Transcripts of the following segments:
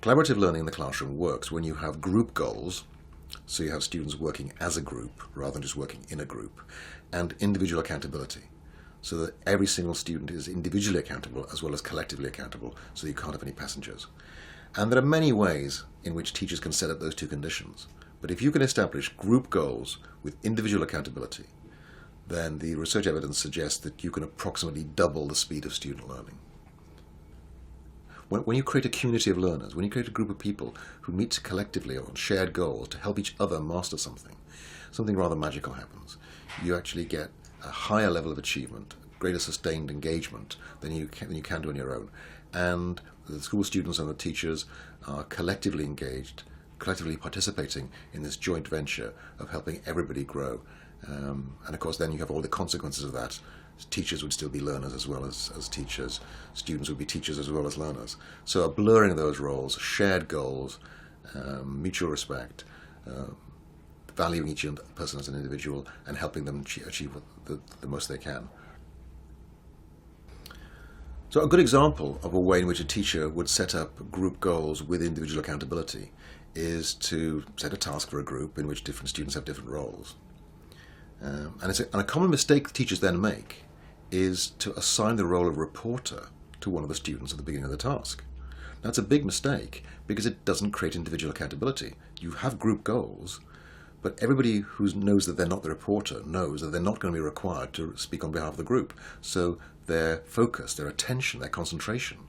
Collaborative learning in the classroom works when you have group goals, so you have students working as a group rather than just working in a group, and individual accountability, so that every single student is individually accountable as well as collectively accountable, so you can't have any passengers. And there are many ways in which teachers can set up those two conditions. But if you can establish group goals with individual accountability, then the research evidence suggests that you can approximately double the speed of student learning. When you create a community of learners, when you create a group of people who meet collectively on shared goals to help each other master something, something rather magical happens. You actually get a higher level of achievement, greater sustained engagement than you can do on your own. And the school students and the teachers are collectively engaged, collectively participating in this joint venture of helping everybody grow. And of course then you have all the consequences of that. Teachers would still be learners as well as teachers. Students would be teachers as well as learners. So a blurring of those roles, shared goals, mutual respect, valuing each person as an individual and helping them achieve the most they can. So a good example of a way in which a teacher would set up group goals with individual accountability is to set a task for a group in which different students have different roles. And a common mistake teachers then make is to assign the role of reporter to one of the students at the beginning of the task. That's a big mistake because it doesn't create individual accountability. You have group goals, but everybody who knows that they're not the reporter knows that they're not going to be required to speak on behalf of the group. So their focus, their attention, their concentration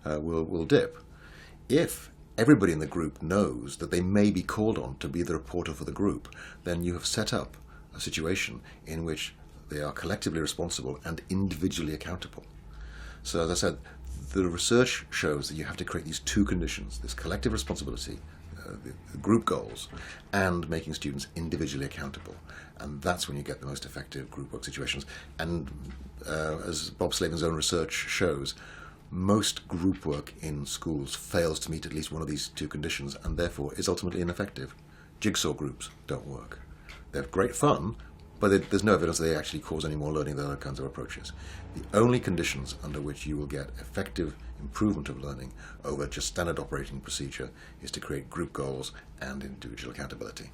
will dip. If everybody in the group knows that they may be called on to be the reporter for the group, then you have set up a situation in which they are collectively responsible and individually accountable. So as I said, the research shows that you have to create these two conditions, this collective responsibility, the group goals, and making students individually accountable. And that's when you get the most effective group work situations. And as Bob Slavin's own research shows, most group work in schools fails to meet at least one of these two conditions and therefore is ultimately ineffective. Jigsaw groups don't work. They're great fun, but there's no evidence they actually cause any more learning than other kinds of approaches. The only conditions under which you will get effective improvement of learning over just standard operating procedure is to create group goals and individual accountability.